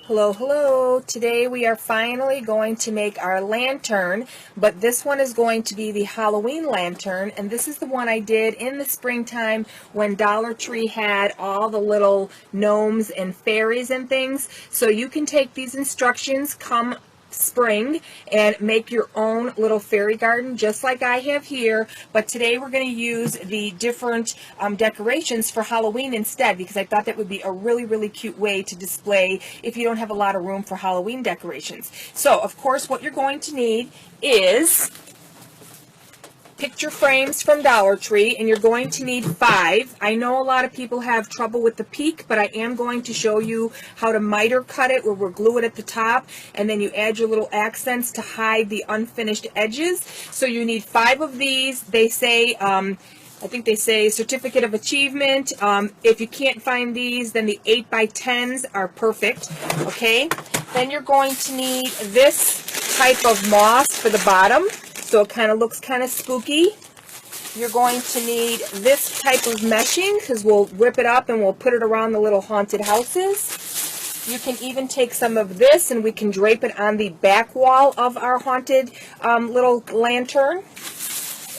Hello, hello. Today we are finally going to make our lantern, but this one is going to be the Halloween lantern, and this is the one I did in the springtime when Dollar Tree had all the little gnomes and fairies and things. So you can take these instructions come spring and make your own little fairy garden just like I have here, but today we're going to use the different decorations for Halloween instead, because I thought that would be a really cute way to display if you don't have a lot of room for Halloween decorations. So of course what you're going to need is picture frames from Dollar Tree, and you're going to need 5. I know a lot of people have trouble with the peak, but I am going to show you how to miter cut it, where we'll glue it at the top, and then you add your little accents to hide the unfinished edges. So you need 5 of these. They say, I think they say certificate of achievement. If you can't find these, then the 8x10s are perfect. Okay, then you're going to need this type of moss for the bottom, so it kind of looks kind of spooky. You're going to need this type of meshing, because we'll rip it up and we'll put it around the little haunted houses. You can even take some of this and we can drape it on the back wall of our haunted little lantern.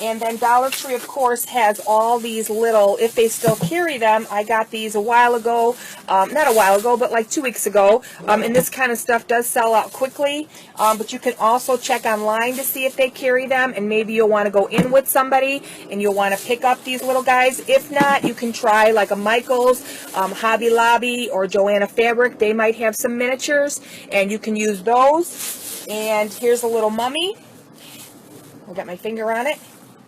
And then Dollar Tree, of course, has all these little, if they still carry them, I got these a while ago, not a while ago, but like 2 weeks ago, and this kind of stuff does sell out quickly, but you can also check online to see if they carry them, and maybe you'll want to go in with somebody, and you'll want to pick up these little guys. If not, you can try like a Michael's, Hobby Lobby, or Joanna Fabric. They might have some miniatures, and you can use those. And here's a little mummy. I got my finger on it.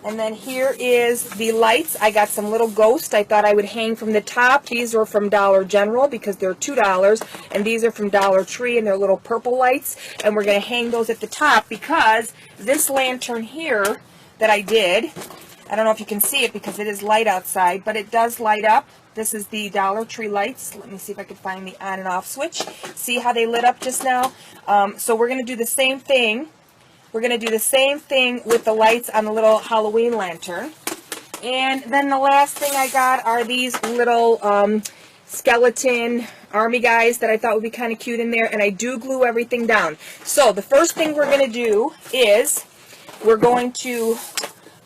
And then here is the lights. I got some little ghosts I thought I would hang from the top. These are from Dollar General because they're $2, and these are from Dollar Tree, and they're little purple lights, and we're going to hang those at the top because this lantern here that I did, I don't know if you can see it because it is light outside, but it does light up. This is the Dollar Tree lights. Let me see if I can find the on and off switch. See how they lit up just now? So we're going to do the same thing. We're going to do the same thing with the lights on the little Halloween lantern. And then the last thing I got are these little skeleton army guys that I thought would be kind of cute in there. And I do glue everything down. So the first thing we're going to do is we're going to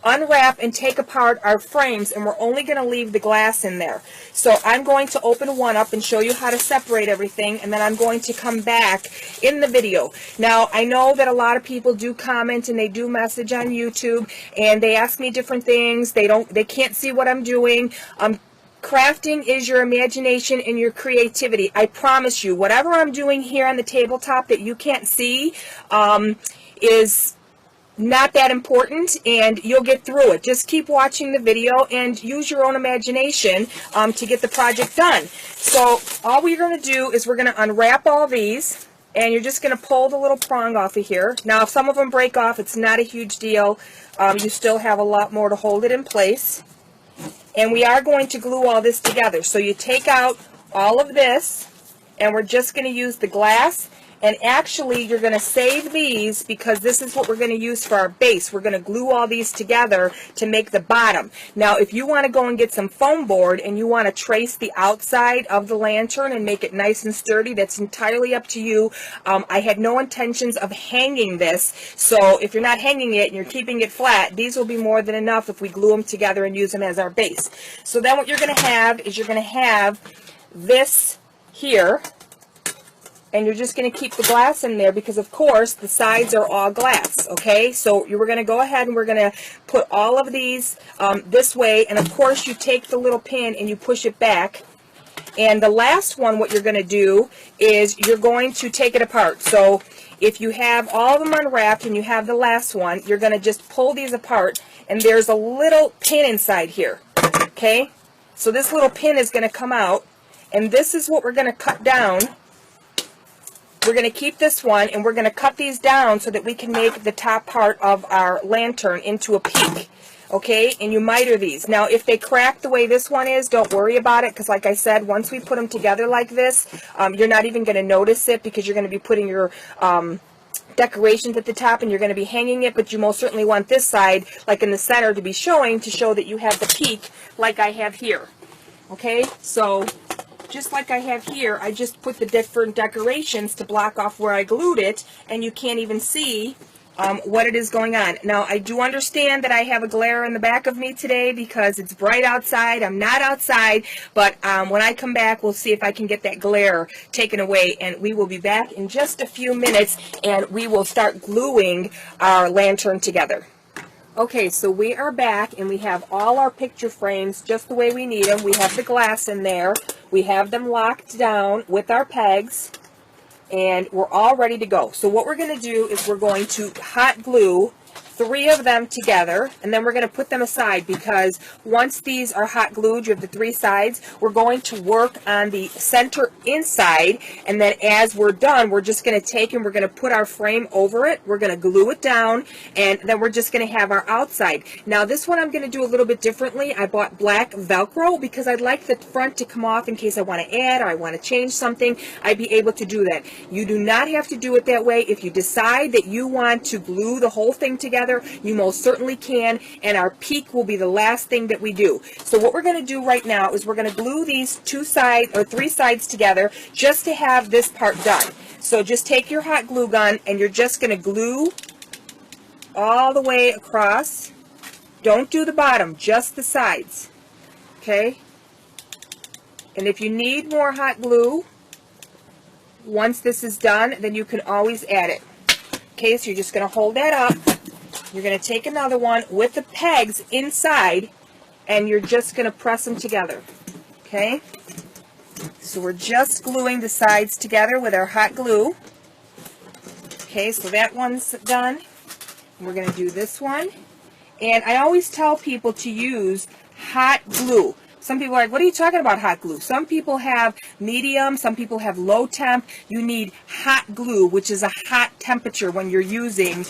unwrap and take apart our frames, and we're only going to leave the glass in there. So I'm going to open one up and show you how to separate everything, and then I'm going to come back in the video. Now, I know that a lot of people do comment and they do message on YouTube, and they ask me different things. They can't see what I'm doing. Crafting is your imagination and your creativity. I promise you, whatever I'm doing here on the tabletop that you can't see is not that important, and you'll get through it. Just keep watching the video and use your own imagination to get the project done. So all we're going to do is we're going to unwrap all these, and you're just going to pull the little prong off of here. Now if some of them break off, it's not a huge deal. You still have a lot more to hold it in place. And we are going to glue all this together. So you take out all of this, and we're just going to use the glass. And actually, you're going to save these because this is what we're going to use for our base. We're going to glue all these together to make the bottom. Now, if you want to go and get some foam board and you want to trace the outside of the lantern and make it nice and sturdy, that's entirely up to you. I had no intentions of hanging this, so if you're not hanging it and you're keeping it flat, these will be more than enough if we glue them together and use them as our base. So then what you're going to have is you're going to have this here. And you're just going to keep the glass in there because, of course, the sides are all glass, okay? So we're going to go ahead and we're going to put all of these this way. And, of course, you take the little pin and you push it back. And the last one, what you're going to do is you're going to take it apart. So if you have all of them unwrapped and you have the last one, you're going to just pull these apart. And there's a little pin inside here, okay? So this little pin is going to come out. And this is what we're going to cut down. We're going to keep this one, and we're going to cut these down so that we can make the top part of our lantern into a peak. Okay, and you miter these. Now, if they crack the way this one is, don't worry about it, because like I said, once we put them together like this, you're not even going to notice it because you're going to be putting your decorations at the top and you're going to be hanging it, but you most certainly want this side, like in the center, to be showing to show that you have the peak like I have here. Okay, so just like I have here, I just put the different decorations to block off where I glued it, and you can't even see what it is going on. Now, I do understand that I have a glare in the back of me today because it's bright outside. I'm not outside, but when I come back, we'll see if I can get that glare taken away, and we will be back in just a few minutes, and we will start gluing our lantern together. Okay, so we are back, and we have all our picture frames just the way we need them. We have the glass in there. We have them locked down with our pegs, and we're all ready to go. So what we're going to do is we're going to hot glue 3 of them together, and then we're going to put them aside, because once these are hot glued, you have the 3 sides, we're going to work on the center inside, and then as we're done, we're just going to take and we're going to put our frame over it, we're going to glue it down, and then we're just going to have our outside. Now this one I'm going to do a little bit differently. I bought black Velcro because I'd like the front to come off in case I want to add or I want to change something. I'd be able to do that. You do not have to do it that way. If you decide that you want to glue the whole thing together, you most certainly can, and our peak will be the last thing that we do. So what we're going to do right now is we're going to glue these 2 sides or 3 sides together just to have this part done. So just take your hot glue gun and you're just going to glue all the way across. Don't do the bottom, just the sides. Okay? And if you need more hot glue, once this is done, then you can always add it. Okay, so you're just going to hold that up. You're going to take another one with the pegs inside, and you're just going to press them together. Okay? So we're just gluing the sides together with our hot glue. Okay, so that one's done. We're going to do this one. And I always tell people to use hot glue. Some people are like, what are you talking about, hot glue? Some people have medium, some people have low temp. You need hot glue, which is a hot temperature when you're using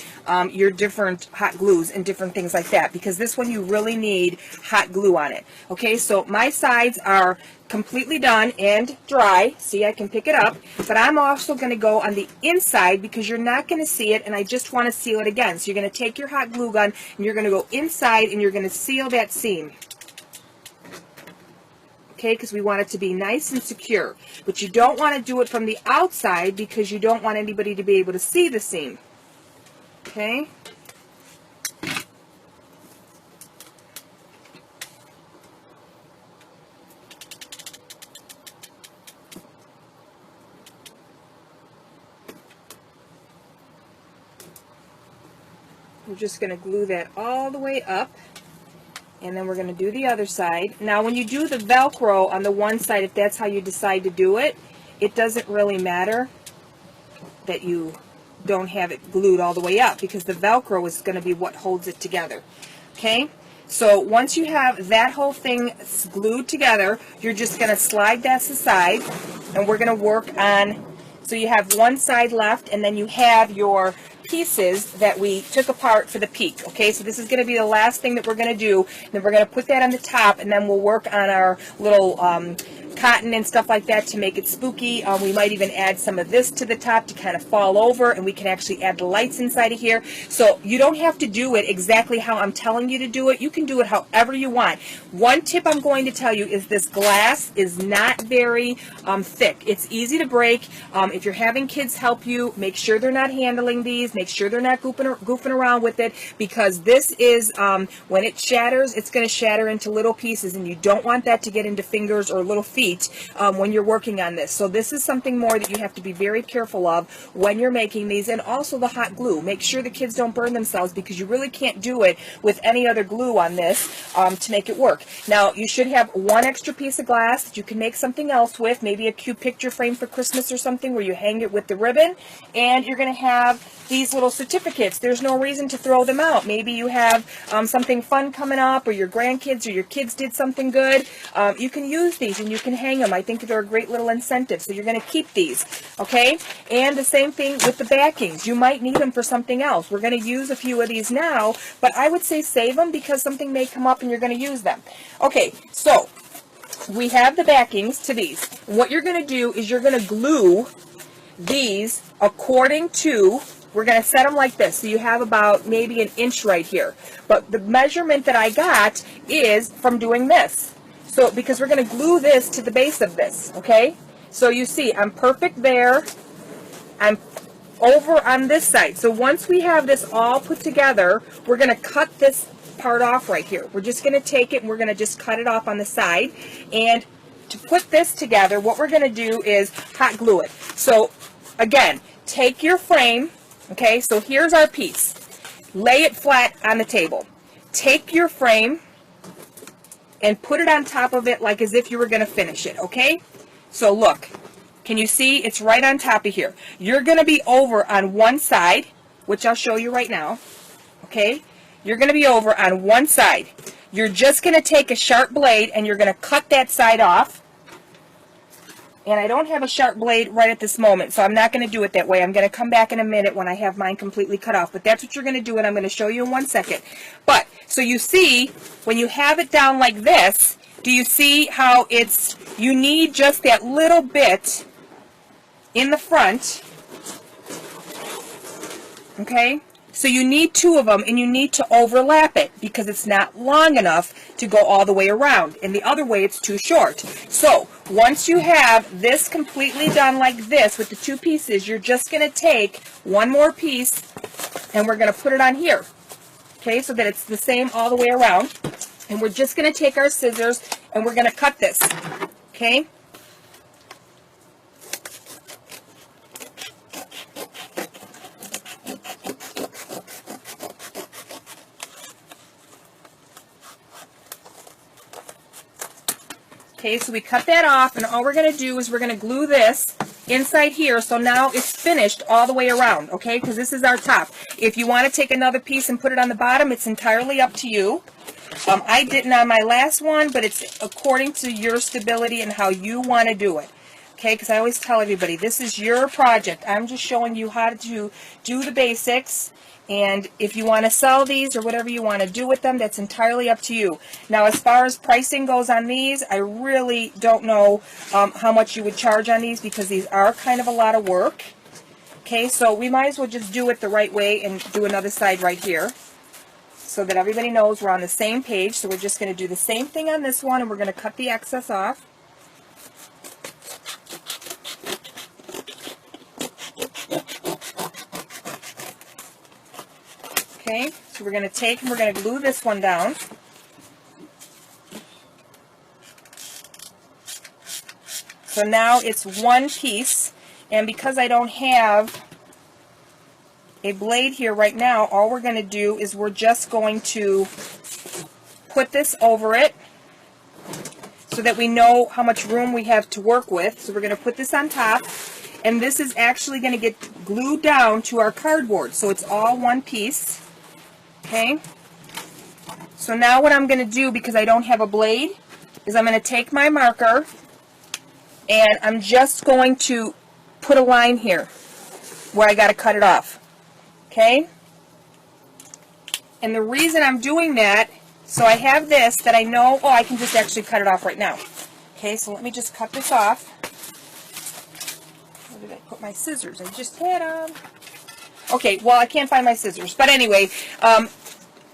your different hot glues and different things like that, because this one you really need hot glue on it. Okay, so my sides are completely done and dry. See, I can pick it up, but I'm also going to go on the inside because you're not going to see it, and I just want to seal it again. So you're going to take your hot glue gun and you're going to go inside and you're going to seal that seam. Okay, because we want it to be nice and secure. But you don't want to do it from the outside because you don't want anybody to be able to see the seam. Okay? We're just going to glue that all the way up. And then we're going to do the other side. Now when you do the Velcro on the one side, if that's how you decide to do it, it doesn't really matter that you don't have it glued all the way up, because the Velcro is going to be what holds it together. Okay? So once you have that whole thing glued together, you're just going to slide that aside, and we're going to work on, so you have one side left, and then you have your pieces that we took apart for the peak. Okay, so this is going to be the last thing that we're going to do. Then we're going to put that on the top, and then we'll work on our little cotton and stuff like that to make it spooky. We might even add some of this to the top to kind of fall over, and we can actually add the lights inside of here. So you don't have to do it exactly how I'm telling you to do it. You can do it however you want. One tip I'm going to tell you is this glass is not very thick. It's easy to break. If you're having kids help you, make sure they're not handling these. Make sure they're not goofing around with it, because this is, when it shatters, it's going to shatter into little pieces, and you don't want that to get into fingers or little feet when you're working on this. So this is something more that you have to be very careful of when you're making these. And also the hot glue. Make sure the kids don't burn themselves, because you really can't do it with any other glue on this to make it work. Now you should have one extra piece of glass that you can make something else with, maybe a cute picture frame for Christmas or something where you hang it with the ribbon. And you're going to have these little certificates. There's no reason to throw them out. Maybe you have something fun coming up, or your grandkids or your kids did something good. You can use these and you can hang them. I think they're a great little incentive. So you're going to keep these, okay? And the same thing with the backings. You might need them for something else. We're going to use a few of these now, but I would say save them because something may come up and you're going to use them. Okay, so we have the backings to these. What you're going to do is you're going to glue these according to, we're going to set them like this. So you have about maybe an inch right here. But the measurement that I got is from doing this. So because we're going to glue this to the base of this, okay? So you see, I'm perfect there. I'm over on this side. So once we have this all put together, we're going to cut this part off right here. We're just going to take it and we're going to just cut it off on the side. And to put this together, what we're going to do is hot glue it. So again, take your frame, okay? So here's our piece. Lay it flat on the table. Take your frame and put it on top of it like as if you were going to finish it, okay? So look, can you see it's right on top of here? You're going to be over on one side, which I'll show you right now, okay? You're going to be over on one side. You're just going to take a sharp blade and you're going to cut that side off. And I don't have a sharp blade right at this moment, so I'm not going to do it that way. I'm going to come back in a minute when I have mine completely cut off. But that's what you're going to do, and I'm going to show you in 1 second. But, so you see, when you have it down like this, do you see how it's, you need just that little bit in the front, okay? So you need 2 of them, and you need to overlap it because it's not long enough to go all the way around. And the other way, it's too short. So once you have this completely done like this with the 2 pieces, you're just going to take one more piece, and we're going to put it on here. Okay, so that it's the same all the way around. And we're just going to take our scissors, and we're going to cut this. Okay? Okay, so we cut that off, and all we're going to do is we're going to glue this inside here, so now it's finished all the way around, okay, because this is our top. If you want to take another piece and put it on the bottom, it's entirely up to you. I didn't on my last one, but it's according to your stability and how you want to do it, okay, because I always tell everybody, this is your project. I'm just showing you how to do the basics. And if you want to sell these or whatever you want to do with them, that's entirely up to you. Now, as far as pricing goes on these, I really don't know how much you would charge on these because these are kind of a lot of work. Okay, so we might as well just do it the right way and do another side right here so that everybody knows we're on the same page. So we're just going to do the same thing on this one, and we're going to cut the excess off. Okay, so we're going to take and we're going to glue this one down. So now it's one piece, and because I don't have a blade here right now, all we're going to do is we're just going to put this over it so that we know how much room we have to work with. So we're going to put this on top, and this is actually going to get glued down to our cardboard, so it's all one piece. Okay, so now what I'm going to do, because I don't have a blade, is I'm going to take my marker and I'm just going to put a line here where I got to cut it off. Okay, and the reason I'm doing that, so I have this that I know, oh, I can just actually cut it off right now. Okay, so let me just cut this off. Where did I put my scissors? I just had them. Okay, well, I can't find my scissors. But anyway,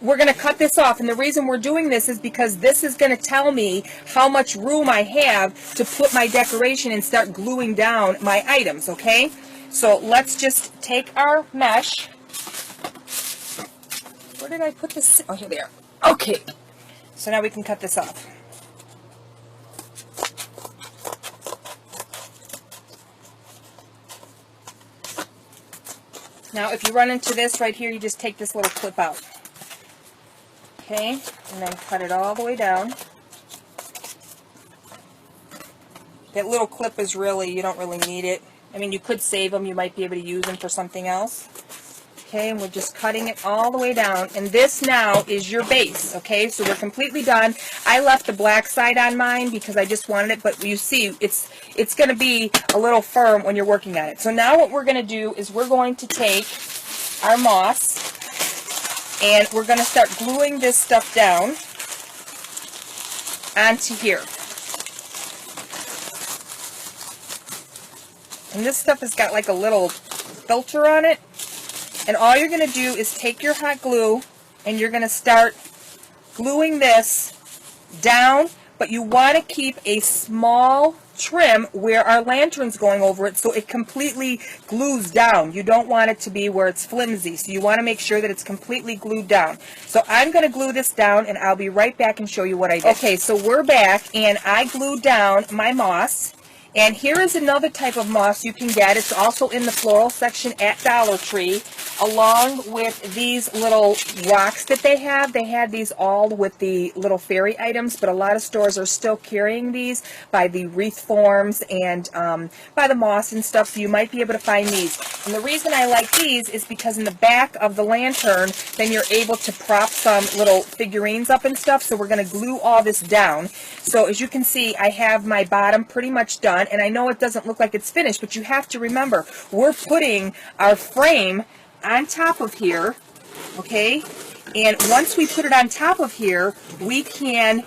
we're going to cut this off. And the reason we're doing this is because this is going to tell me how much room I have to put my decoration and start gluing down my items, okay? So let's just take our mesh. Where did I put this? Oh, here they are. Okay, so now we can cut this off. Now, if you run into this right here, you just take this little clip out. Okay, and then cut it all the way down. That little clip is really, you don't really need it. I mean, you could save them. You might be able to use them for something else. Okay, and we're just cutting it all the way down. And this now is your base, okay? So we're completely done. I left the black side on mine because I just wanted it, but you see, it's going to be a little firm when you're working on it. So now what we're going to do is we're going to take our moss and we're going to start gluing this stuff down onto here. And this stuff has got like a little filter on it. And all you're going to do is take your hot glue and you're going to start gluing this down, but you want to keep a small trim where our lantern's going over it so it completely glues down. You don't want it to be where it's flimsy, so you want to make sure that it's completely glued down. So I'm going to glue this down, and I'll be right back and show you what I did. Okay, so we're back, and I glued down my moss. And here is another type of moss you can get. It's also in the floral section at Dollar Tree, along with these little rocks that they have. They had these all with the little fairy items, but a lot of stores are still carrying these by the wreath forms and by the moss and stuff, so you might be able to find these. And the reason I like these is because in the back of the lantern, then you're able to prop some little figurines up and stuff, so we're going to glue all this down. So as you can see, I have my bottom pretty much done. And I know it doesn't look like it's finished, but you have to remember, we're putting our frame on top of here, okay? And once we put it on top of here, we can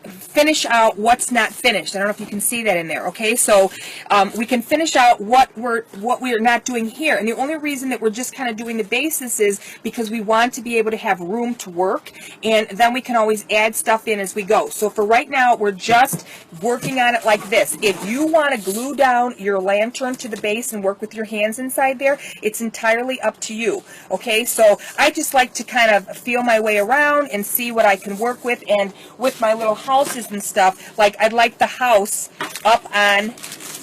finish out what's not finished. I don't know if you can see that in there, okay? So we can finish out what we're not doing here. And the only reason that we're just kind of doing the basis is because we want to be able to have room to work, and then we can always add stuff in as we go. So for right now, we're just working on it like this. If you want to glue down your lantern to the base and work with your hands inside there, it's entirely up to you, okay? So I just like to kind of feel my way around and see what I can work with. And with my little houses and stuff, like I'd like the house up on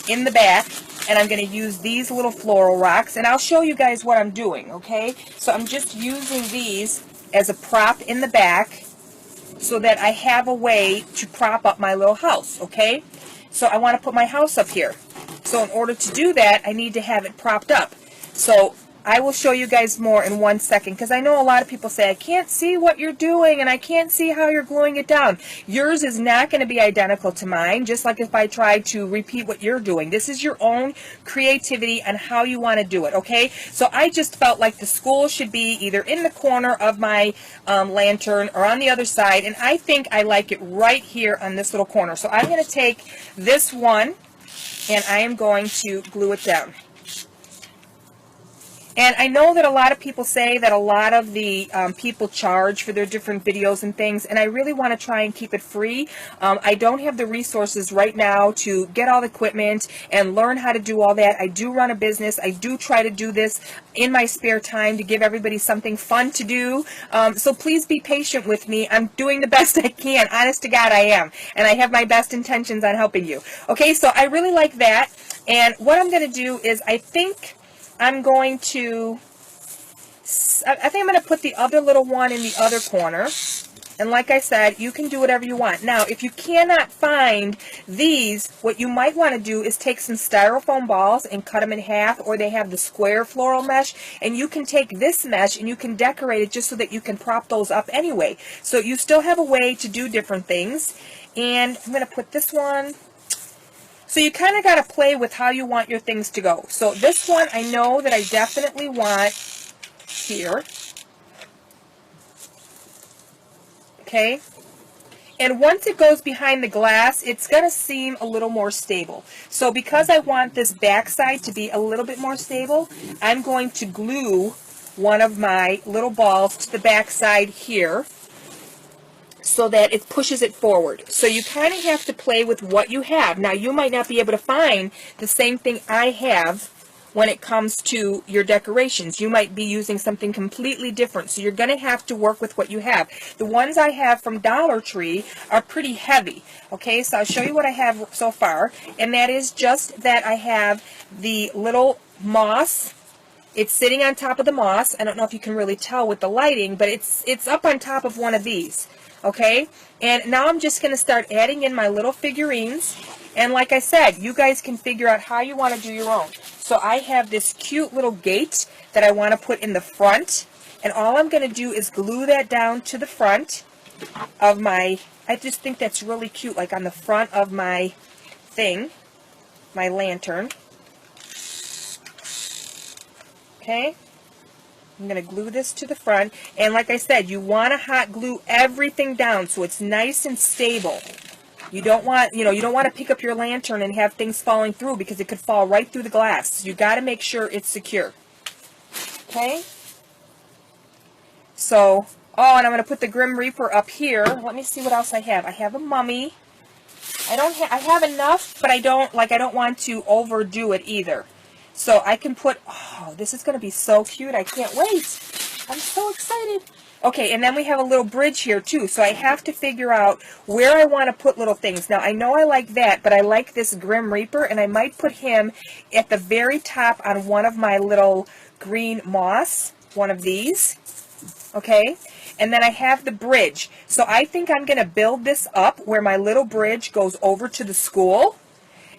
in the back, and I'm going to use these little floral rocks, and I'll show you guys what I'm doing, okay? So I'm just using these as a prop in the back so that I have a way to prop up my little house, okay? So I want to put my house up here. So in order to do that, I need to have it propped up. So I will show you guys more in 1 second, because I know a lot of people say, I can't see what you're doing and I can't see how you're gluing it down. Yours is not going to be identical to mine, just like if I tried to repeat what you're doing. This is your own creativity on how you want to do it, okay? So I just felt like the school should be either in the corner of my lantern or on the other side, and I think I like it right here on this little corner. So I'm going to take this one and I am going to glue it down. And I know that a lot of people say that a lot of the people charge for their different videos and things, and I really want to try and keep it free. I don't have the resources right now to get all the equipment and learn how to do all that. I do run a business. I do try to do this in my spare time to give everybody something fun to do. So please be patient with me. I'm doing the best I can. Honest to God, I am. And I have my best intentions on helping you. Okay, so I really like that. And what I'm going to do is I think I'm going to put the other little one in the other corner. And like I said, you can do whatever you want. Now, if you cannot find these, what you might want to do is take some styrofoam balls and cut them in half, or they have the square floral mesh, and you can take this mesh and you can decorate it just so that you can prop those up anyway. So you still have a way to do different things. And I'm going to put this one. So you kind of got to play with how you want your things to go. So this one I know that I definitely want here. Okay? And once it goes behind the glass, it's going to seem a little more stable. So because I want this backside to be a little bit more stable, I'm going to glue one of my little balls to the backside here, so that it pushes it forward. So you kind of have to play with what you have. Now, you might not be able to find the same thing I have when it comes to your decorations. You might be using something completely different, so you're going to have to work with what you have. The ones I have from Dollar Tree are pretty heavy. Okay, so I'll show you what I have so far, and that is just that I have the little moss. It's sitting on top of the moss. I don't know if you can really tell with the lighting, but it's up on top of one of these. Okay, and now I'm just going to start adding in my little figurines, and like I said, you guys can figure out how you want to do your own. So I have this cute little gate that I want to put in the front, and all I'm going to do is glue that down to the front of my, I just think that's really cute, like on the front of my thing, my lantern. Okay. I'm going to glue this to the front, and like I said, you want to hot glue everything down so it's nice and stable. You don't want, you don't want to pick up your lantern and have things falling through, because it could fall right through the glass. So you got to make sure it's secure. Okay? So Oh, and I'm going to put the Grim Reaper up here. Let me see what else I have. I have a mummy. I have enough, but I don't want to overdo it either. So I can put, oh, this is going to be so cute. I can't wait. I'm so excited. Okay, and then we have a little bridge here too. So I have to figure out where I want to put little things. Now I know I like that, but I like this Grim Reaper, and I might put him at the very top on one of my little green moss, one of these. Okay, and then I have the bridge. So I think I'm going to build this up where my little bridge goes over to the school.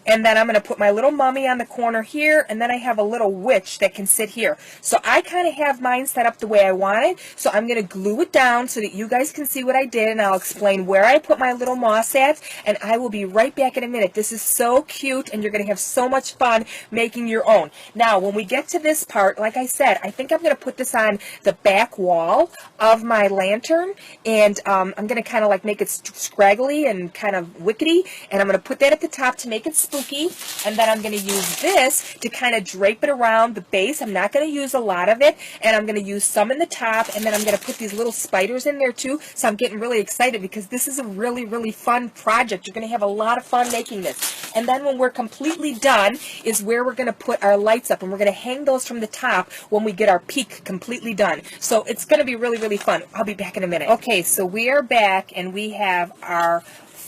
And then I'm going to put my little mummy on the corner here, and then I have a little witch that can sit here. So I kind of have mine set up the way I want it. So I'm going to glue it down so that you guys can see what I did, and I'll explain where I put my little moss at, and I will be right back in a minute. This is so cute, and you're going to have so much fun making your own. Now, when we get to this part, like I said, I think I'm going to put this on the back wall of my lantern, and I'm going to kind of like make it scraggly and kind of wickety, and I'm going to put that at the top to make it spooky, and then I'm going to use this to kind of drape it around the base. I'm not going to use a lot of it, and I'm going to use some in the top, and then I'm going to put these little spiders in there too. So I'm getting really excited because this is a really, really fun project. You're going to have a lot of fun making this. And then when we're completely done is where we're going to put our lights up, and we're going to hang those from the top when we get our peak completely done. So it's going to be really, really fun. I'll be back in a minute. Okay, so we are back, and we have our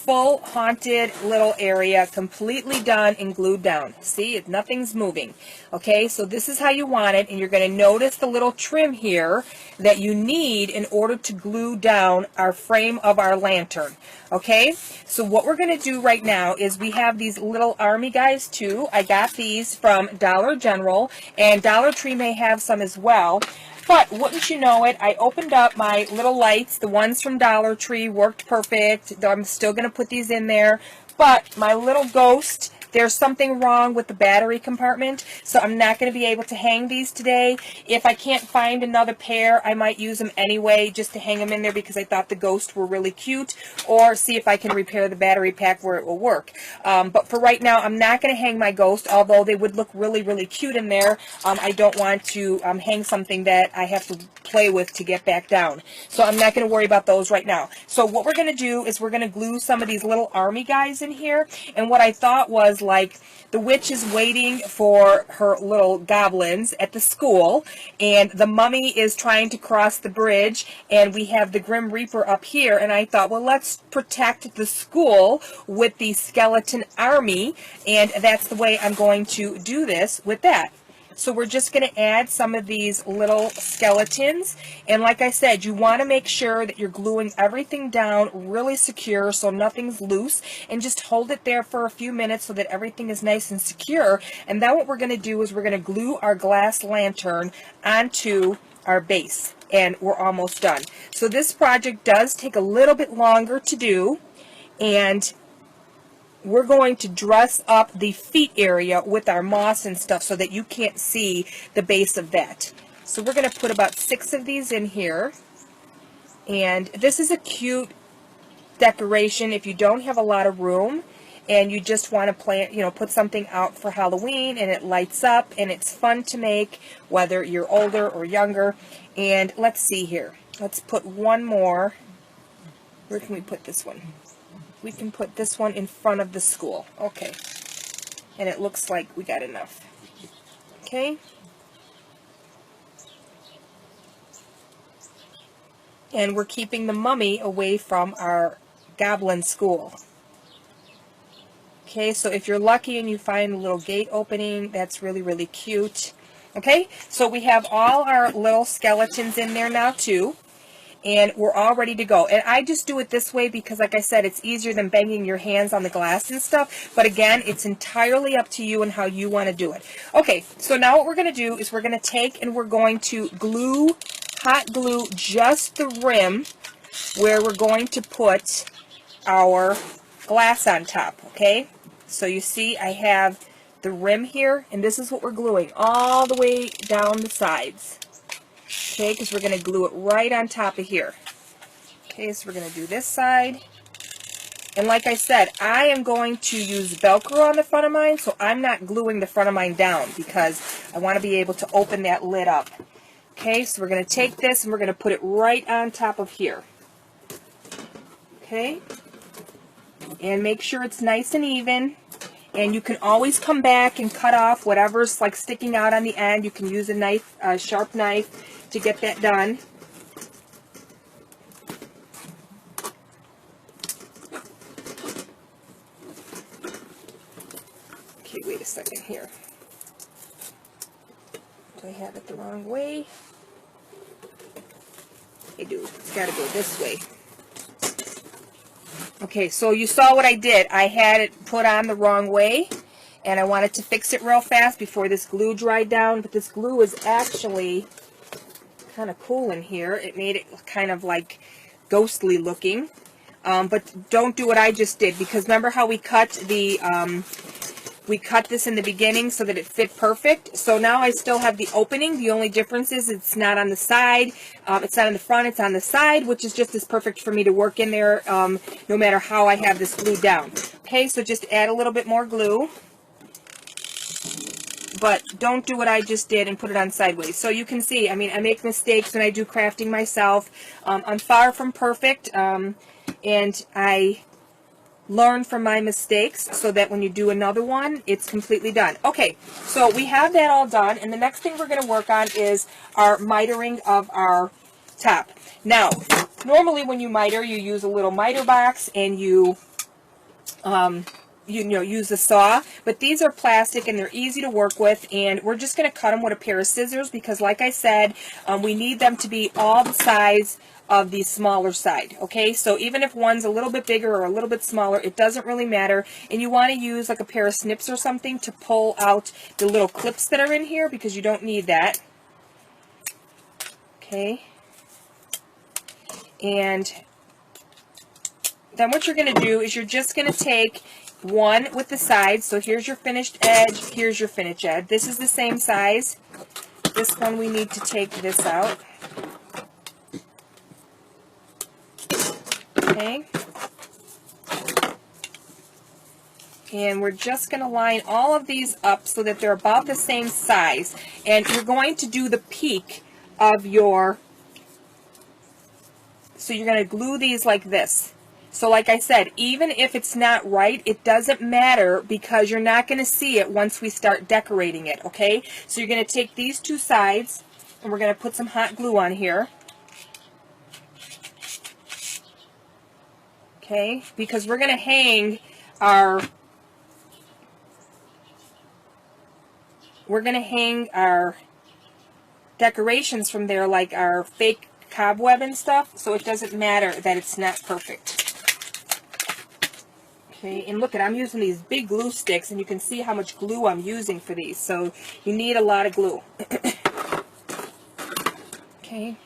full haunted little area completely done and glued down. See, nothing's moving. Okay, so this is how you want it, and you're going to notice the little trim here that you need in order to glue down our frame of our lantern. Okay, so what we're going to do right now is we have these little army guys too. I got these from Dollar General, and Dollar Tree may have some as well. But wouldn't you know it, I opened up my little lights. The ones from Dollar Tree worked perfect. I'm still going to put these in there. But my little ghost, there's something wrong with the battery compartment, so I'm not going to be able to hang these today. If I can't find another pair, I might use them anyway just to hang them in there because I thought the ghosts were really cute, or see if I can repair the battery pack where it will work. But for right now, I'm not going to hang my ghost, although they would look really, really cute in there. I don't want to hang something that I have to play with to get back down. So I'm not going to worry about those right now. So what we're going to do is we're going to glue some of these little army guys in here. And what I thought was, like, the witch is waiting for her little goblins at the school, and the mummy is trying to cross the bridge, and we have the Grim Reaper up here, and I thought, well, let's protect the school with the skeleton army, and that's the way I'm going to do this with that. So we're just going to add some of these little skeletons. And like I said, you want to make sure that you're gluing everything down really secure so nothing's loose. And just hold it there for a few minutes so that everything is nice and secure. And then what we're going to do is we're going to glue our glass lantern onto our base. And we're almost done. So this project does take a little bit longer to do. And we're going to dress up the feet area with our moss and stuff so that you can't see the base of that. So we're going to put about 6 of these in here. And this is a cute decoration if you don't have a lot of room and you just want to plant, put something out for Halloween and it lights up and it's fun to make whether you're older or younger. And let's see here. Let's put one more. Where can we put this one? We can put this one in front of the school. Okay. And it looks like we got enough. Okay. And we're keeping the mummy away from our goblin school. Okay, so if you're lucky and you find a little gate opening, that's really, really cute. Okay, so we have all our little skeletons in there now too. And we're all ready to go. And I just do it this way because, like I said, it's easier than banging your hands on the glass and stuff. But again, it's entirely up to you and how you want to do it. Okay, so now what we're going to do is we're going to take and we're going to glue, hot glue just the rim where we're going to put our glass on top, okay? So you see I have the rim here, and this is what we're gluing all the way down the sides. Okay, because we're going to glue it right on top of here. Okay, so we're going to do this side. And like I said, I am going to use Velcro on the front of mine, so I'm not gluing the front of mine down because I want to be able to open that lid up. Okay, so we're going to take this and we're going to put it right on top of here. Okay, and make sure it's nice and even. And you can always come back and cut off whatever's like sticking out on the end. You can use a knife, a sharp knife, to get that done. Okay, wait a second here. Do I have it the wrong way? I do. It's got to go this way. Okay, so you saw what I did. I had it put on the wrong way, and I wanted to fix it real fast before this glue dried down, but this glue is actually kind of cool in here. It made it kind of like ghostly looking, but don't do what I just did, because remember how we cut the we cut this in the beginning so that it fit perfect. So now I still have the opening. The only difference is it's not on the side. It's not in the front. It's on the side, which is just as perfect for me to work in there no matter how I have this glued down. Okay, so just add a little bit more glue. But don't do what I just did and put it on sideways. So you can see, I mean, I make mistakes when I do crafting myself. I'm far from perfect, and I learn from my mistakes so that when you do another one, it's completely done. Okay, so we have that all done, and the next thing we're going to work on is our mitering of our top. Now, normally when you miter, you use a little miter box and you use a saw, but these are plastic and they're easy to work with, and we're just going to cut them with a pair of scissors because, like I said, we need them to be all the size of the smaller side. Okay, so even if one's a little bit bigger or a little bit smaller, it doesn't really matter, and you want to use like a pair of snips or something to pull out the little clips that are in here because you don't need that. Okay, and then what you're going to do is you're just going to take one with the sides. So here's your finished edge, here's your finished edge. This is the same size. This one we need to take this out. Okay. And we're just going to line all of these up so that they're about the same size. And you're going to do the peak of your, so you're going to glue these like this. So like I said, even if it's not right, it doesn't matter because you're not going to see it once we start decorating it, okay? So you're going to take these two sides and we're going to put some hot glue on here. Okay, because we're going to hang our decorations from there, like our fake cobweb and stuff, so it doesn't matter that it's not perfect. Okay, and look, I'm using these big glue sticks, and you can see how much glue I'm using for these, so you need a lot of glue. Okay.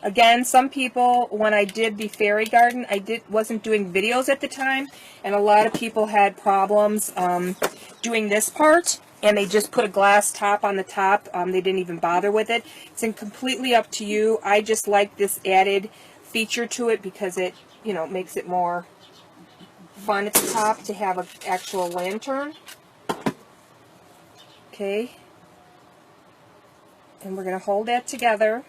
Again, some people, when I did the fairy garden, wasn't doing videos at the time, and a lot of people had problems doing this part, and they just put a glass top on the top. They didn't even bother with it. It's completely up to you. I just like this added feature to it because it, makes it more fun at the top to have an actual lantern. Okay. And we're going to hold that together.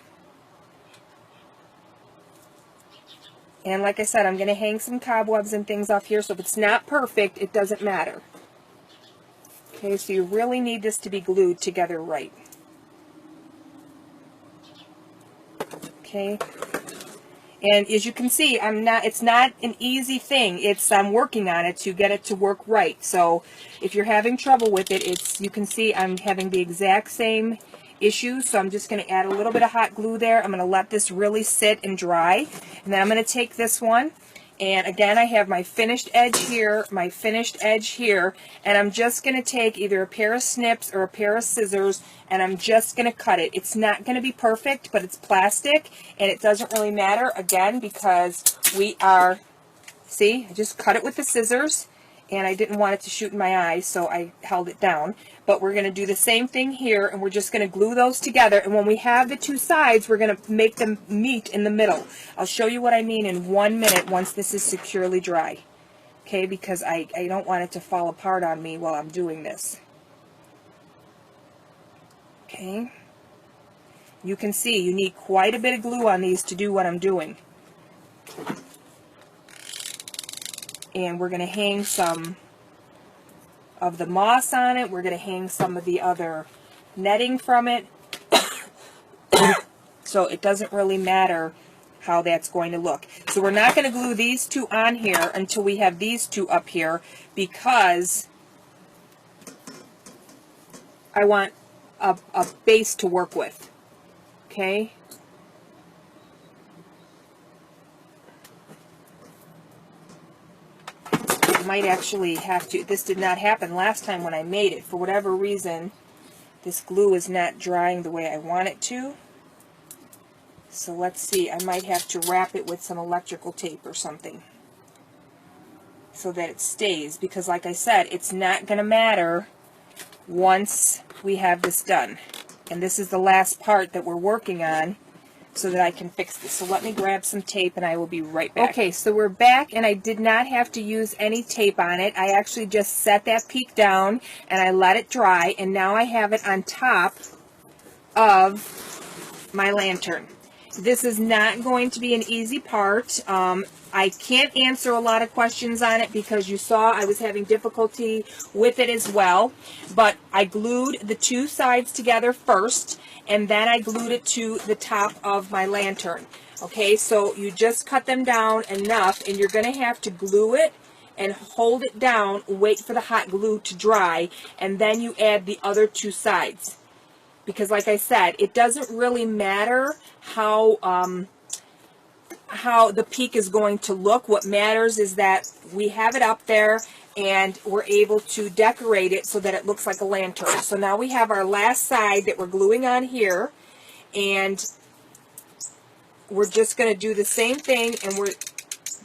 And like I said, I'm going to hang some cobwebs and things off here, so if it's not perfect, it doesn't matter. Okay, so you really need this to be glued together right. Okay. And as you can see, it's not an easy thing. I'm working on it to get it to work right. So if you're having trouble with it, you can see I'm having the exact same issues. So I'm just going to add a little bit of hot glue there. I'm going to let this really sit and dry. And then I'm going to take this one. And again, I have my finished edge here, my finished edge here, and I'm just going to take either a pair of snips or a pair of scissors, and I'm just going to cut it. It's not going to be perfect, but it's plastic, and it doesn't really matter, again, because I just cut it with the scissors, and I didn't want it to shoot in my eye, so I held it down. But we're going to do the same thing here, and we're just going to glue those together. And when we have the two sides, we're going to make them meet in the middle. I'll show you what I mean in 1 minute once this is securely dry. Okay, because I don't want it to fall apart on me while I'm doing this. Okay. You can see you need quite a bit of glue on these to do what I'm doing. And we're going to hang some of the moss on it. We're going to hang some of the other netting from it. So it doesn't really matter how that's going to look. So we're not going to glue these two on here until we have these two up here, because I want a base to work with. Okay? I might actually have to, this did not happen last time when I made it. For whatever reason, this glue is not drying the way I want it to. So let's see, I might have to wrap it with some electrical tape or something so that it stays, because like I said, it's not going to matter once we have this done. And this is the last part that we're working on so that I can fix this. So let me grab some tape and I will be right back. Okay, so we're back, and I did not have to use any tape on it. I actually just set that peak down and I let it dry, and now I have it on top of my lantern. This is not going to be an easy part. I can't answer a lot of questions on it because you saw I was having difficulty with it as well. But I glued the two sides together first, and then I glued it to the top of my lantern. Okay, so you just cut them down enough, and you're going to have to glue it and hold it down, wait for the hot glue to dry, and then you add the other two sides. Because like I said, it doesn't really matter how the peak is going to look. What matters is that we have it up there and we're able to decorate it so that it looks like a lantern. So now we have our last side that we're gluing on here, and we're just going to do the same thing, and we're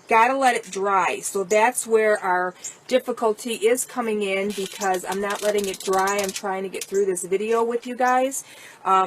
got to let it dry. So that's where our difficulty is coming in, because I'm not letting it dry. I'm trying to get through this video with you guys.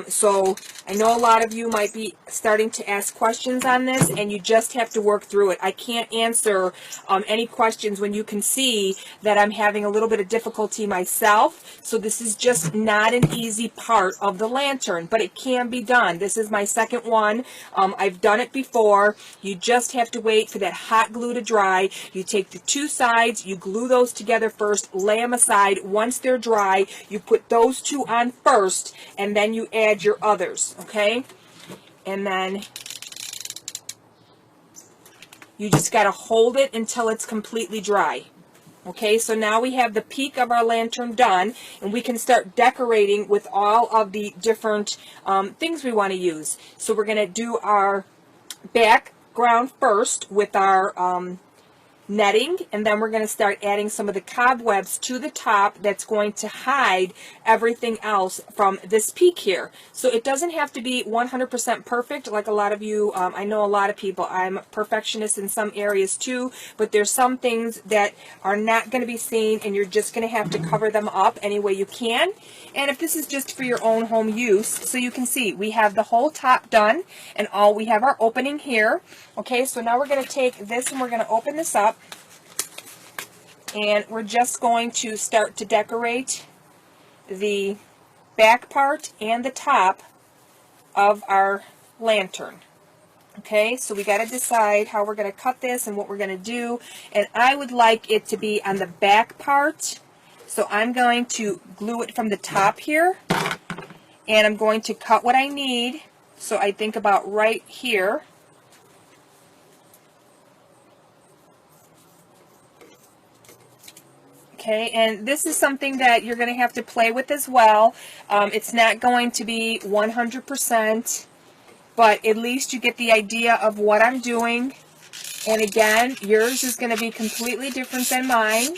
So I know a lot of you might be starting to ask questions on this, and you just have to work through it. I can't answer any questions when you can see that I'm having a little bit of difficulty myself. So this is just not an easy part of the lantern, but it can be done. This is my second one. I've done it before. You just have to wait for that hot glue to dry. You take the two sides, you glue those together first, lay them aside. Once they're dry, you put those two on first, and then you add your others, okay? And then you just got to hold it until it's completely dry. Okay, so now we have the peak of our lantern done, and we can start decorating with all of the different things we want to use. So we're going to do our background first with our netting, and then we're going to start adding some of the cobwebs to the top that's going to hide everything else from this peak here. So it doesn't have to be 100% perfect like a lot of you. I know a lot of people. I'm a perfectionist in some areas too, but there's some things that are not going to be seen, and you're just going to have to cover them up any way you can. And if this is just for your own home use, so you can see we have the whole top done, and we have our opening here. Okay, so now we're going to take this and we're going to open this up, and we're just going to start to decorate the back part and the top of our lantern. Okay, so we got to decide how we're going to cut this and what we're going to do, and I would like it to be on the back part. So I'm going to glue it from the top here, and I'm going to cut what I need. So I think about right here. Okay, and this is something that you're going to have to play with as well. It's not going to be 100%, but at least you get the idea of what I'm doing. And again, yours is going to be completely different than mine.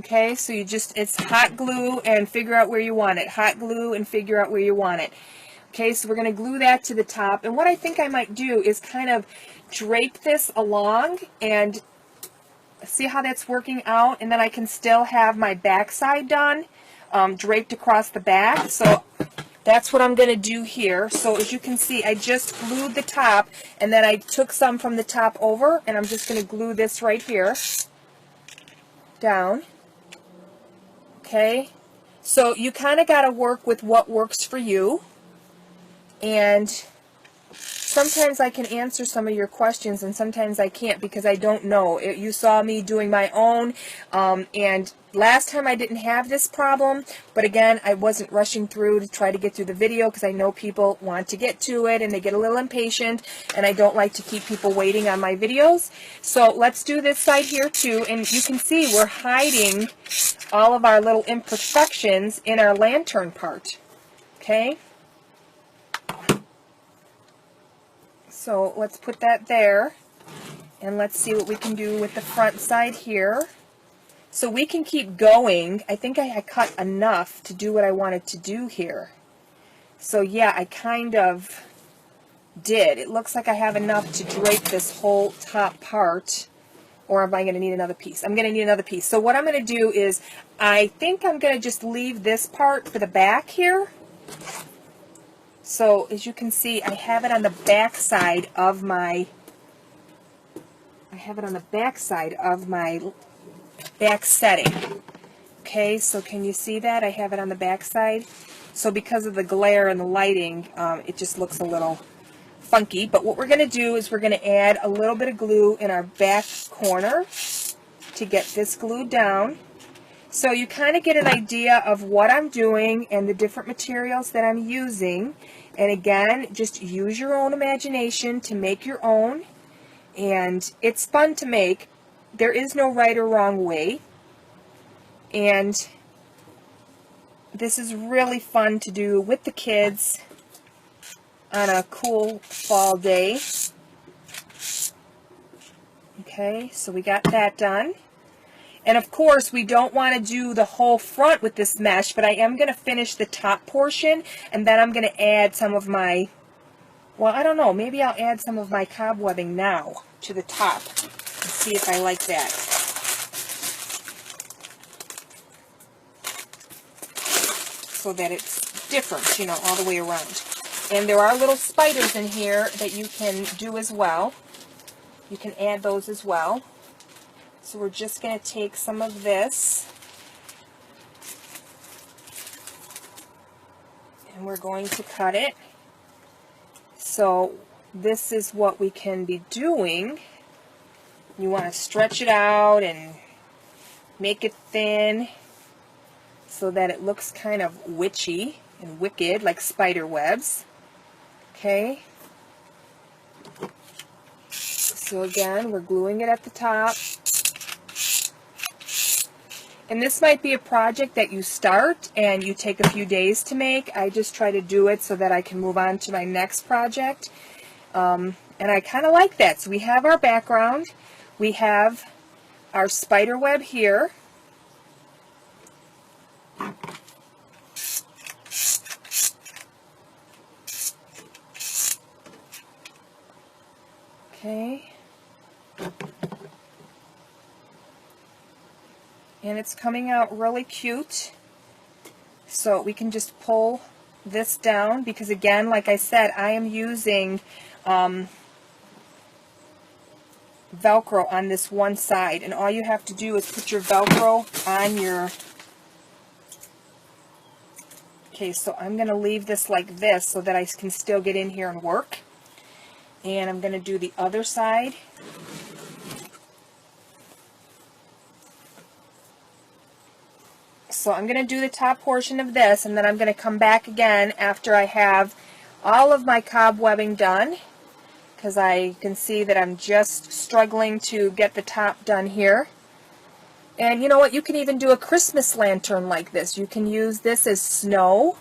Okay, so you just, it's hot glue and figure out where you want it. Hot glue and figure out where you want it. Okay, so we're going to glue that to the top. And what I think I might do is kind of drape this along and see how that's working out. And then I can still have my back side done, draped across the back. So that's what I'm going to do here. So as you can see, I just glued the top, and then I took some from the top over, and I'm just going to glue this right here down. Okay, So you kind of got to work with what works for you, and sometimes I can answer some of your questions and sometimes I can't because I don't know. You saw me doing my own, and last time I didn't have this problem, but again, I wasn't rushing through to try to get through the video because I know people want to get to it and they get a little impatient, and I don't like to keep people waiting on my videos. So let's do this side here too, and you can see we're hiding all of our little imperfections in our lantern part. Okay? So let's put that there, and let's see what we can do with the front side here. So we can keep going. I think I cut enough to do what I wanted to do here. So yeah, I kind of did. It looks like I have enough to drape this whole top part. Or am I going to need another piece? I'm going to need another piece. So what I'm going to do is, I think I'm going to just leave this part for the back here. So as you can see, I have it on the back side of my, back setting. Okay, so can you see that? I have it on the back side. So because of the glare and the lighting, it just looks a little funky. But what we're going to do is we're going to add a little bit of glue in our back corner to get this glued down. So you kind of get an idea of what I'm doing and the different materials that I'm using. And again, just use your own imagination to make your own. And it's fun to make. There is no right or wrong way. And this is really fun to do with the kids on a cool fall day. Okay, so we got that done. And of course, we don't want to do the whole front with this mesh, but I am going to finish the top portion, and then I'm going to add some of my, well, I don't know, maybe I'll add some of my cobwebbing now to the top and see if I like that. So that it's different, you know, all the way around. And there are little spiders in here that you can do as well. You can add those as well. So we're just going to take some of this and we're going to cut it. So this is what we can be doing. You want to stretch it out and make it thin so that it looks kind of witchy and wicked, like spider webs. Okay. So again, we're gluing it at the top. And this might be a project that you start and you take a few days to make. I just try to do it so that I can move on to my next project. And I kind of like that. So we have our background. We have our spider web here. Okay. And it's coming out really cute. So we can just pull this down because, again, like I said, I am using Velcro on this one side. And all you have to do is put your Velcro on your... Okay, so I'm going to leave this like this so that I can still get in here and work. And I'm going to do the other side. So I'm going to do the top portion of this, and then I'm going to come back again after I have all of my cobwebbing done, because I can see that I'm just struggling to get the top done here. And you know what? You can even do a Christmas lantern like this. You can use this as snow,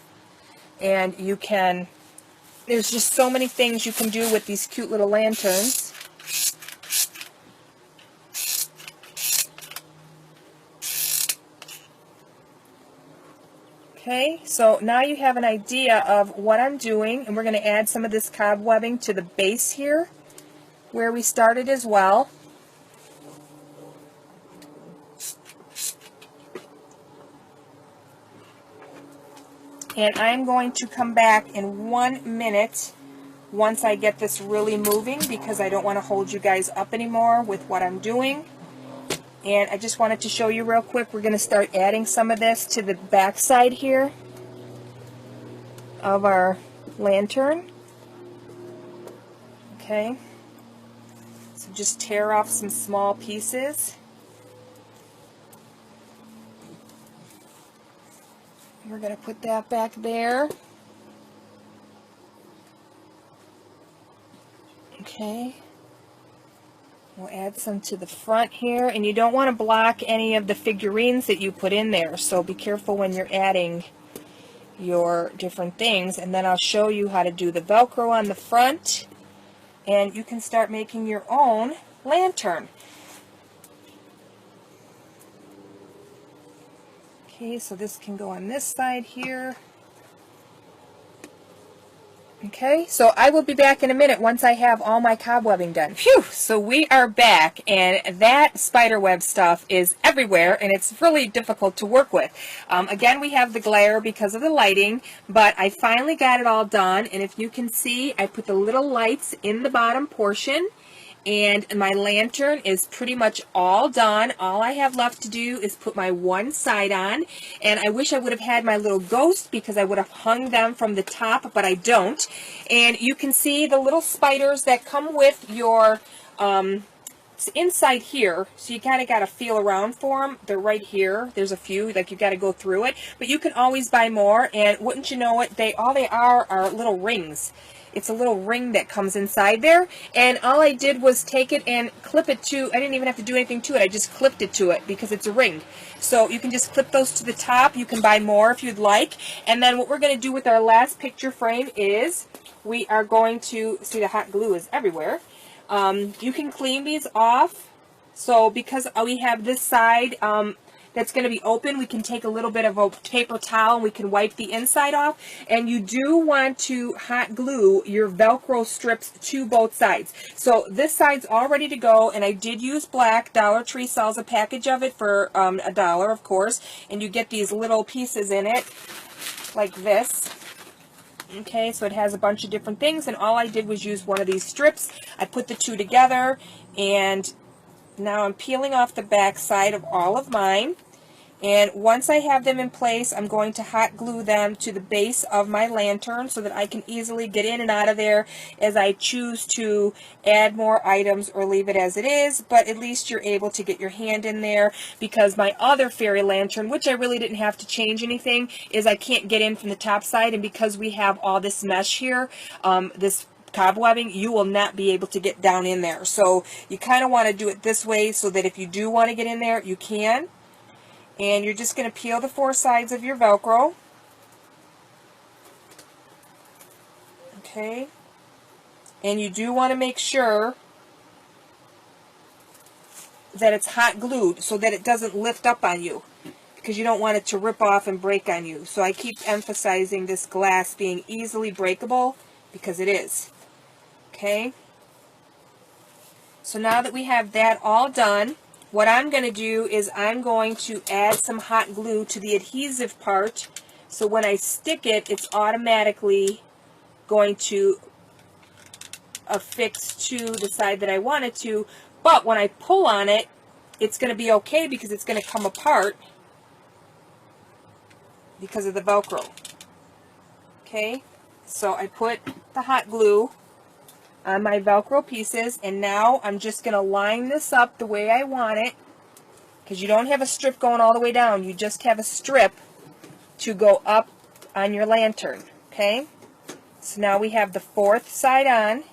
and you can, there's just so many things you can do with these cute little lanterns. Okay, so now you have an idea of what I'm doing, and we're going to add some of this cobwebbing to the base here, where we started as well. And I'm going to come back in 1 minute once I get this really moving, because I don't want to hold you guys up anymore with what I'm doing. And I just wanted to show you real quick, we're going to start adding some of this to the back side here of our lantern. Okay, so just tear off some small pieces. We're going to put that back there. Okay. We'll add some to the front here, and you don't want to block any of the figurines that you put in there, so be careful when you're adding your different things. And then I'll show you how to do the Velcro on the front, and you can start making your own lantern. Okay, so this can go on this side here. Okay, so I will be back in a minute once I have all my cobwebbing done. Phew! So we are back, and that spiderweb stuff is everywhere, and it's really difficult to work with. Again, we have the glare because of the lighting, but I finally got it all done, and if you can see, I put the little lights in the bottom portion, and my lantern is pretty much all done. All I have left to do is put my one side on, and I wish I would have had my little ghost because I would have hung them from the top, but I don't. And you can see the little spiders that come with your it's inside here, so you kind of got to feel around for them. They're right here. There's a few, like you got to go through it, but you can always buy more, and wouldn't you know it, all they are little rings. It's a little ring that comes inside there, and all I did was take it and clip it to, I didn't even have to do anything to it, I just clipped it to it because it's a ring. So you can just clip those to the top. You can buy more if you'd like. And then what we're going to do with our last picture frame is we are going to, see the hot glue is everywhere. You can clean these off. So because we have this side that's going to be open, we can take a little bit of a paper towel and we can wipe the inside off. And you do want to hot glue your Velcro strips to both sides. So this side's all ready to go, and I did use black. Dollar Tree sells a package of it for $1, of course, and you get these little pieces in it like this. Okay, so it has a bunch of different things, and all I did was use one of these strips. I put the two together, and now I'm peeling off the back side of all of mine. And once I have them in place, I'm going to hot glue them to the base of my lantern so that I can easily get in and out of there as I choose to add more items or leave it as it is. But at least you're able to get your hand in there, because my other fairy lantern, which I really didn't have to change anything, is I can't get in from the top side. And because we have all this mesh here, this cobwebbing, you will not be able to get down in there. So you kind of want to do it this way so that if you do want to get in there, you can. And you're just going to peel the four sides of your Velcro. Okay. And you do want to make sure that it's hot glued so that it doesn't lift up on you, because you don't want it to rip off and break on you. So I keep emphasizing this glass being easily breakable, because it is. Okay. So now that we have that all done, what I'm going to do is I'm going to add some hot glue to the adhesive part, so when I stick it, it's automatically going to affix to the side that I want it to. But when I pull on it, it's going to be okay, because it's going to come apart because of the Velcro. Okay, so I put the hot glue on my Velcro pieces, and now I'm just going to line this up the way I want it, because you don't have a strip going all the way down, you just have a strip to go up on your lantern. Okay, so now we have the fourth side on.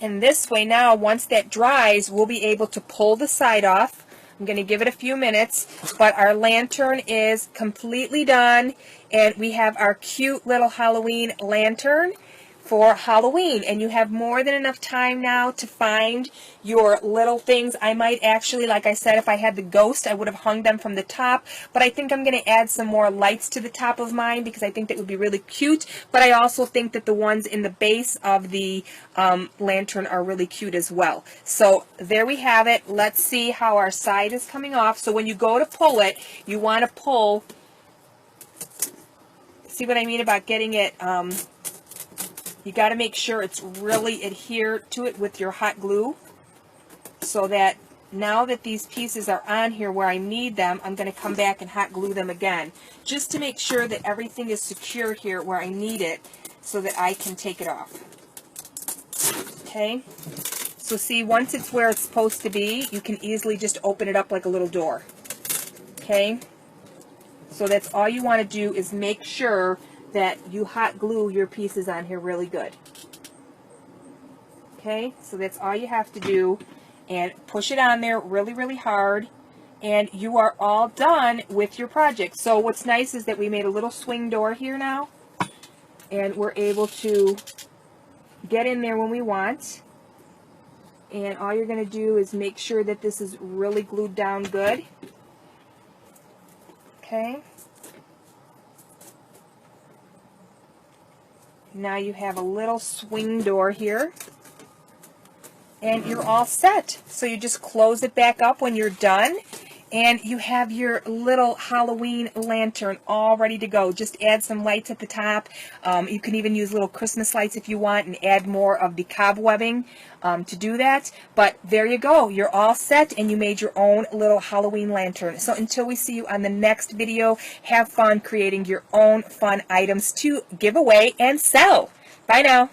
And this way now, once that dries, we'll be able to pull the side off. I'm going to give it a few minutes, but our lantern is completely done, and we have our cute little Halloween lantern for Halloween. And you have more than enough time now to find your little things. I might actually, like I said, if I had the ghost, I would have hung them from the top, but I think I'm going to add some more lights to the top of mine, because I think that would be really cute. But I also think that the ones in the base of the lantern are really cute as well. So there we have it. Let's see how our side is coming off. So when you go to pull it, you want to pull, see what I mean about getting it You got to make sure it's really adhered to it with your hot glue, so that now that these pieces are on here where I need them, I'm going to come back and hot glue them again, just to make sure that everything is secure here where I need it, so that I can take it off. Okay, so see, once it's where it's supposed to be, you can easily just open it up like a little door. Okay, so that's all you want to do, is make sure that you hot glue your pieces on here really good. Okay, so that's all you have to do, and push it on there really, really hard, and you are all done with your project. So what's nice is that we made a little swing door here now, and we're able to get in there when we want. And all you're going to do is make sure that this is really glued down good. Okay. Now you have a little swing door here, and you're all set. So you just close it back up when you're done, and you have your little Halloween lantern all ready to go. Just add some lights at the top. You can even use little Christmas lights if you want, and add more of the cobwebbing to do that. But there you go. You're all set, and you made your own little Halloween lantern. So until we see you on the next video, have fun creating your own fun items to give away and sell. Bye now.